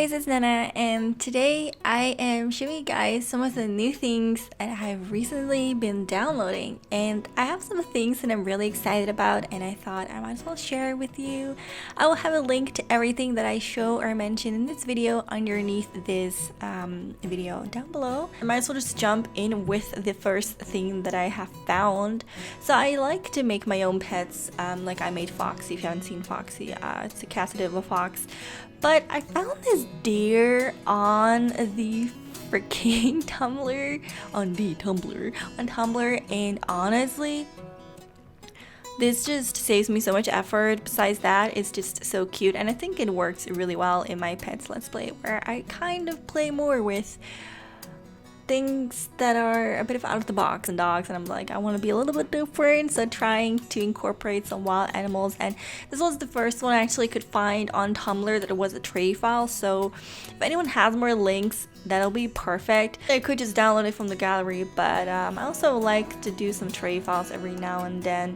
guys, it's Nenna, and today I am showing you guys some of the new things that I've recently been downloading. And I have some things that I'm really excited about, and I thought I might as well share with you. I will have a link to everything that I show or mention in this video underneath this video down below. I might as well just jump in with the first thing that I have found. So I like to make my own pets, like I made Foxy. If you haven't seen Foxy, it's a Casadilla fox. But I found this deer on the freaking Tumblr, and honestly, this just saves me so much effort. Besides that, it's just so cute, and I think it works really well in my Pets Let's Play, where I kind of play more with things that are a bit of out of the box and dogs, and I'm like, I want to be a little bit different, so trying to incorporate some wild animals. And this was the first one I actually could find on Tumblr that it was a tray file, so if anyone has more links, that'll be perfect. I could just download it from the gallery, but I also like to do some tray files every now and then.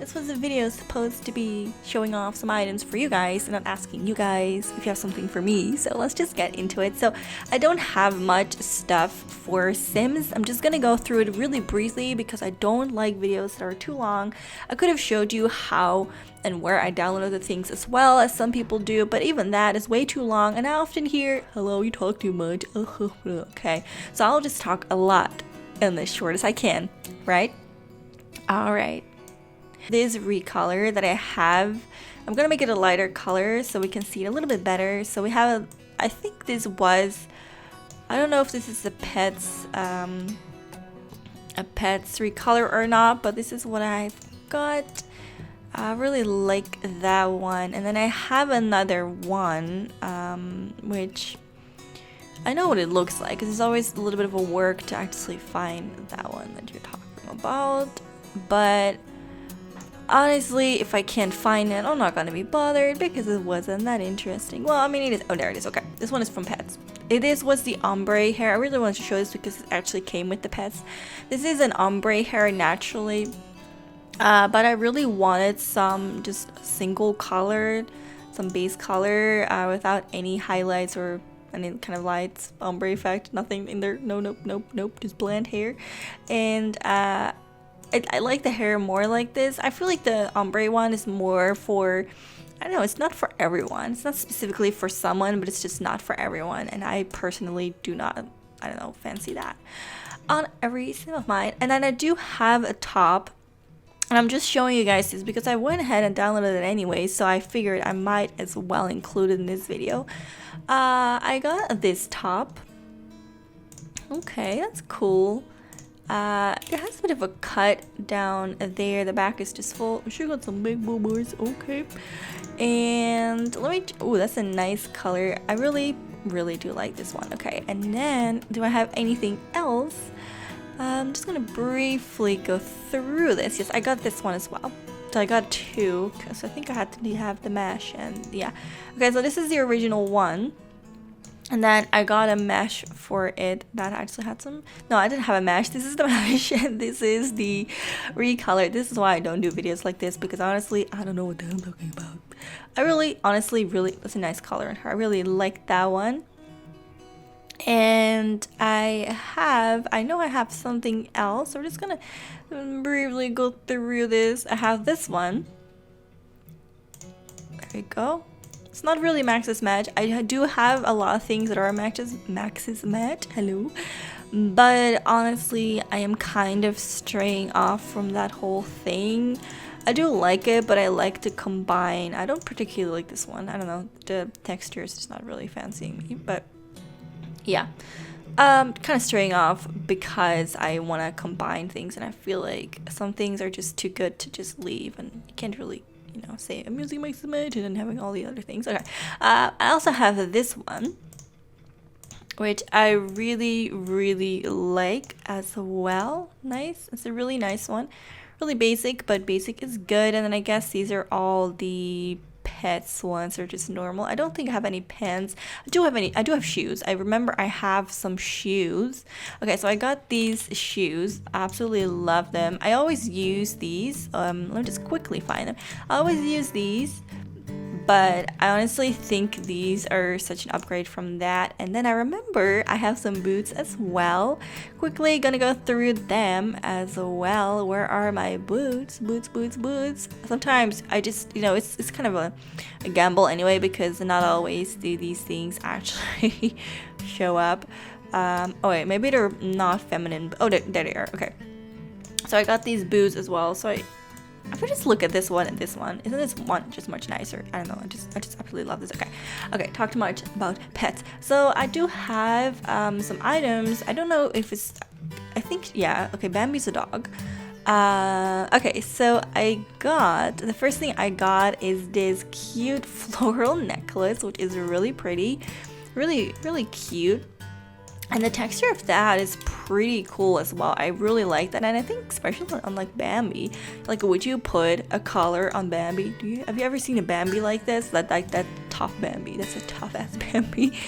This was a video supposed to be showing off some items for you guys and not asking you guys if you have something for me, so let's just get into it. So I don't have much stuff for Sims. I'm just gonna go through it really briefly because I don't like videos that are too long. I could have showed you how and where I downloaded the things as well, as some people do, but even that is way too long, and I often hear, hello, you talk too much. Okay, so I'll just talk a lot in as short as I can, right? Alright. This recolor that I have, I'm gonna make it a lighter color so we can see it a little bit better. So we have I think this was, I don't know if this is a Pets recolor or not, but this is what I've got. I really like that one. And then I have another one, which I know what it looks like, because it's always a little bit of a work to actually find that one that you're talking about. But honestly, if I can't find it, I'm not gonna be bothered because it wasn't that interesting. Well, I mean, it is. Oh, there it is. Okay, this one is from Pets. Was the ombre hair. I really wanted to show this because it actually came with the pets. This is an ombre hair naturally, but I really wanted some just single colored, some base color without any highlights or any kind of lights, ombre effect, nothing in there. Nope, just blonde hair. And I like the hair more like this. I feel like the ombre one is more for, I don't know, it's not for everyone. It's not specifically for someone, but it's just not for everyone. And I personally do not, I don't know, fancy that on every single of mine. And then I do have a top, and I'm just showing you guys this because I went ahead and downloaded it anyway, so I figured I might as well include it in this video. I got this top. Okay, that's cool. It has a bit of a cut down there. The back is just full. She got some big boobers. Okay. And let me, oh, that's a nice color. I really do like this one. Okay. And then, do I have anything else? I'm just gonna briefly go through this. Yes, I got this one as well. So I got two, because I think I had to have the mesh, and yeah. Okay, so this is the original one. And then I got a mesh for it that actually had some, no, I didn't have a mesh. This is the mesh, and this is the recolor. This is why I don't do videos like this, because honestly, I don't know what I'm talking about. I really, honestly, that's a nice color in her. I really like that one. And I know I have something else. So we're just gonna briefly go through this. I have this one. There we go. It's not really Max's match. I do have a lot of things that are Max's match. Hello. But honestly, I am kind of straying off from that whole thing. I do like it, but I like to combine. I don't particularly like this one. I don't know. The texture is just not really fancying me. But yeah. Kind of straying off because I want to combine things, and I feel like some things are just too good to just leave, and you can't really, you know, say music makes the match and then having all the other things. Okay. I also have this one, which I really like as well. Nice. It's a really nice one. Really basic, but basic is good. And then I guess these are all the Pets ones, are just normal. I don't think I have any pants. I do have shoes. I remember I have some shoes. Okay, so I got these shoes. I absolutely love them. I always use these. Let me just quickly find them. I always use these but I honestly think these are such an upgrade from that. And then I remember I have some boots as well. Quickly gonna go through them as well. Where are my boots? Boots, boots, boots. Sometimes I just, it's kind of a gamble anyway, because not always do these things actually show up. Oh wait, maybe they're not feminine. Oh, there they are. Okay. So I got these boots as well. So if we just look at this one and this one, isn't this one just much nicer? I don't know. I just absolutely love this. Okay. Talk too much about pets. So I do have some items. I don't know if it's. I think yeah. Okay, Bambi's a dog. Okay, so the first thing I got is this cute floral necklace, which is really pretty, really cute. And the texture of that is pretty cool as well. I really like that, and I think especially on like Bambi, like would you put a collar on Bambi? Have you ever seen a Bambi like this? That tough Bambi. That's a tough ass Bambi.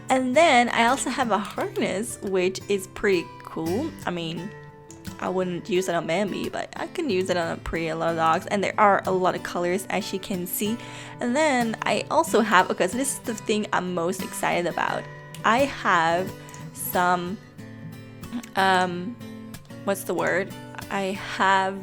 And then I also have a harness, which is pretty cool. I mean, I wouldn't use it on Bambi, but I can use it on a lot of dogs, and there are a lot of colors as you can see. And then I also have, okay, so this is the thing I'm most excited about. I have some what's the word? I have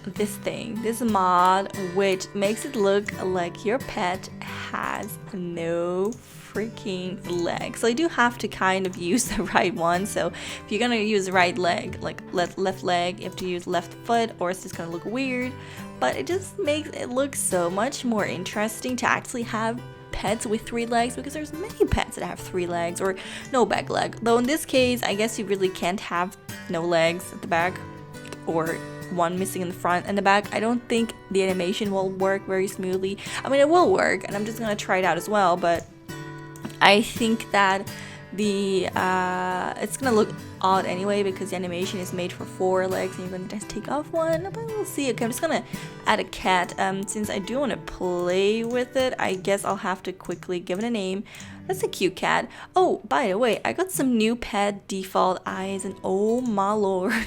this mod, which makes it look like your pet has no freaking leg. So you do have to kind of use the right one. So if you're gonna use the right leg, like left leg, you have to use left foot, or it's just gonna look weird. But it just makes it look so much more interesting to actually have pets with 3 legs, because there's many pets that have 3 legs or no back leg. Though in this case, I guess you really can't have no legs at the back or one missing in the front and the back. I don't think the animation will work very smoothly. I mean, it will work, and I'm just gonna try it out as well, but I think that it's gonna look odd anyway, because the animation is made for 4 legs and you're gonna just take off one, but we'll see. Okay, I'm just gonna add a cat. Since I do want to play with it, I guess I'll have to quickly give it a name. That's a cute cat. Oh, by the way, I got some new pet default eyes, and oh my lord.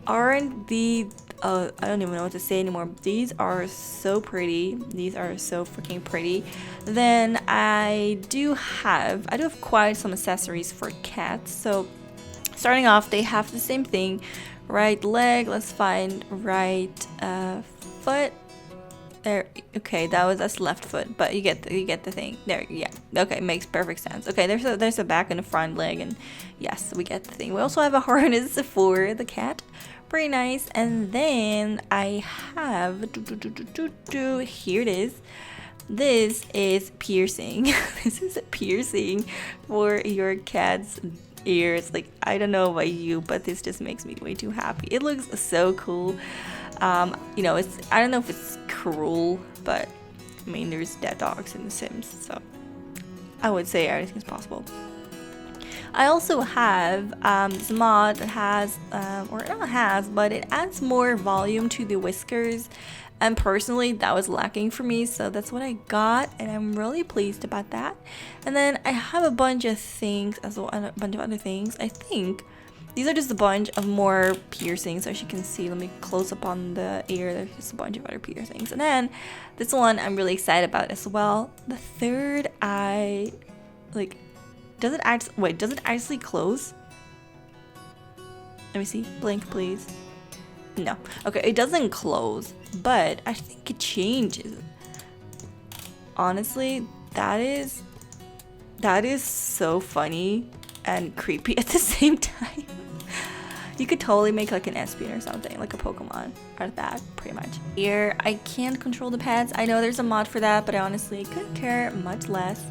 Aren't the I don't even know what to say anymore. These are so pretty. These are so freaking pretty. Then I do have quite some accessories for cats. So starting off, they have the same thing. Right leg, let's find right foot. There, okay, that's left foot, but you get the thing. There, yeah. Okay, makes perfect sense. Okay, there's a back and a front leg, and yes, we get the thing. We also have a harness for the cat. Pretty nice. And then I have here it is. This is piercing. This is a piercing for your cat's ears. Like, I don't know about you, but this just makes me way too happy. It looks so cool. I don't know if it's cruel, but I mean, there's dead dogs in The Sims, so I would say everything is possible. I also have this mod that has, or not has, but it adds more volume to the whiskers. And personally, that was lacking for me, so that's what I got, and I'm really pleased about that. And then I have a bunch of things as well, and a bunch of other things. I think these are just a bunch of more piercings, as you can see. Let me close up on the ear. There's just a bunch of other piercings. And then this one I'm really excited about as well. The third eye, like, does it actually close? Let me see. Blink, please. No. Okay, it doesn't close, but I think it changes. Honestly, that is so funny and creepy at the same time. You could totally make like an Espion or something, like a Pokemon out of that, pretty much. Here, I can't control the pets. I know there's a mod for that, but I honestly couldn't care much less.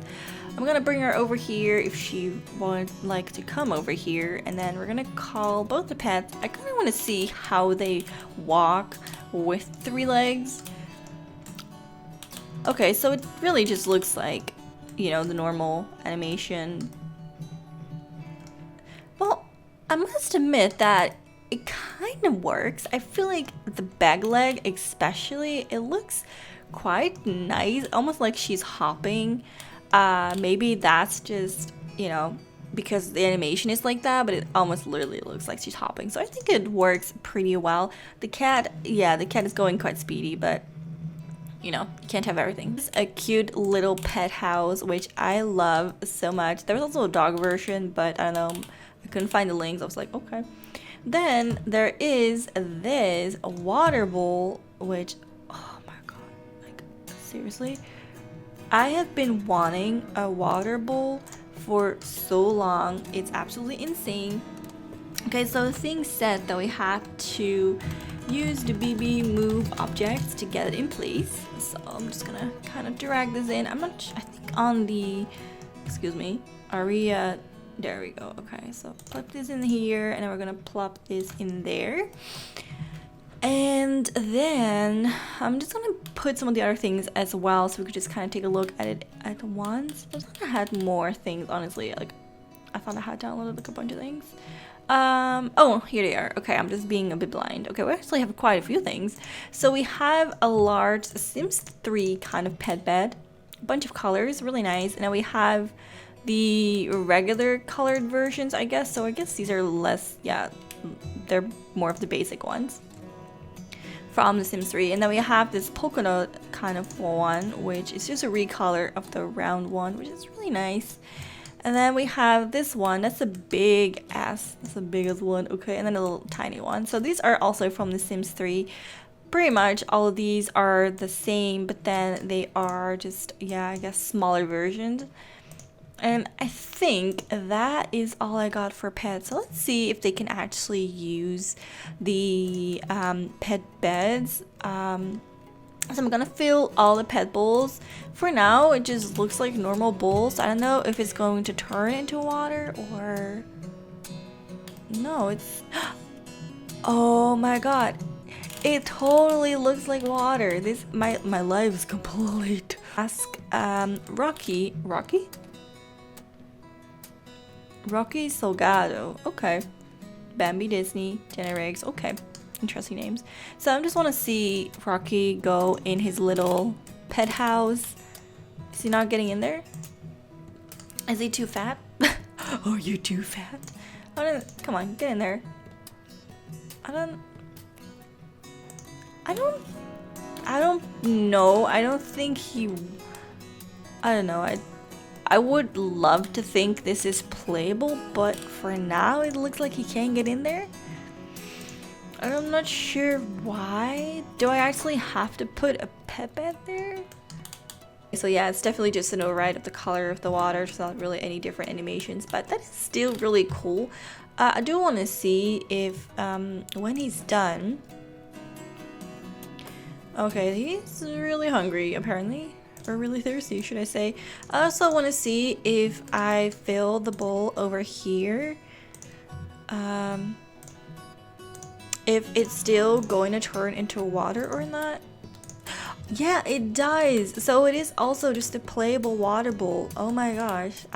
I'm gonna bring her over here if she would like to come over here, and then we're gonna call both the pets. I kind of want to see how they walk with 3 legs. Okay, so it really just looks like, the normal animation. Well, I must admit that it kind of works. I feel like the back leg especially, it looks quite nice, almost like she's hopping. Maybe that's just, because the animation is like that, but it almost literally looks like she's hopping. So I think it works pretty well. The cat is going quite speedy, but you know, you can't have everything. It's a cute little pet house, which I love so much. There was also a dog version, but I don't know, I couldn't find the links. I was like, okay. Then there is this water bowl, which, oh my god, like seriously, I have been wanting a water bowl for so long. It's absolutely insane. Okay, so the thing said that we have to use the BB move objects to get it in place. So I'm just gonna kind of drag this in. I'm not, I think on the, excuse me, Aria, there we go. Okay, so plop this in here, and then we're gonna plop this in there. And then I'm just gonna put some of the other things as well, so we could just kind of take a look at it at once. I thought I had more things, honestly. Like, I thought I had downloaded like a bunch of things. Oh, here they are. Okay, I'm just being a bit blind. Okay, we actually have quite a few things. So we have a large Sims 3 kind of pet bed, a bunch of colors, really nice. And then we have the regular colored versions, I guess. So I guess these are less, yeah, they're more of the basic ones from the Sims 3. And then we have this polka dot kind of one, which is just a recolor of the round one, which is really nice. And then we have this one, that's a big ass, that's the biggest one, okay, and then a little tiny one. So these are also from the Sims 3. Pretty much all of these are the same, but then they are just, yeah, I guess smaller versions. And I think that is all I got for pets. So let's see if they can actually use the pet beds. So I'm gonna fill all the pet bowls. For now, it just looks like normal bowls. I don't know if it's going to turn into water or... No, it's... Oh my god. It totally looks like water. This, my life is complete. Ask, Rocky Salgado. Okay. Bambi Disney, Jenna Riggs. Okay. Interesting names. So I just want to see Rocky go in his little pet house. Is he not getting in there? Is he too fat? Oh, you're too fat. Come on, get in there. I don't know. I don't think he... I don't know. I would love to think this is playable, but for now it looks like he can't get in there. I'm not sure why. Do I actually have to put a pet bed there? So yeah, it's definitely just an override of the color of the water. It's not really any different animations, but that is still really cool. I do want to see if when he's done... Okay, he's really hungry apparently. Or really thirsty, should I say. I also want to see if I fill the bowl over here. If it's still going to turn into water or not. Yeah, it does. So it is also just a playable water bowl. Oh my gosh.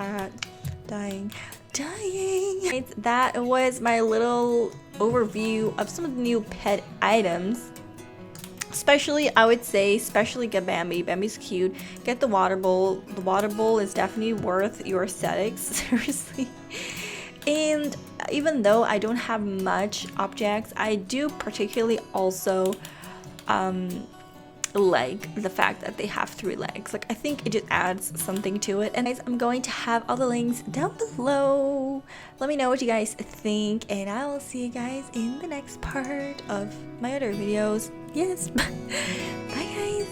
Dying. That was my little overview of some of the new pet items. Especially, I would say, especially get Bambi. Bambi's cute. Get the water bowl. The water bowl is definitely worth your aesthetics. Seriously. And even though I don't have much objects, I do particularly also like the fact that they have 3 legs. Like, I think it just adds something to it. And guys, I'm going to have all the links down below. Let me know what you guys think, and I will see you guys in the next part of my other videos. Yes. Bye guys.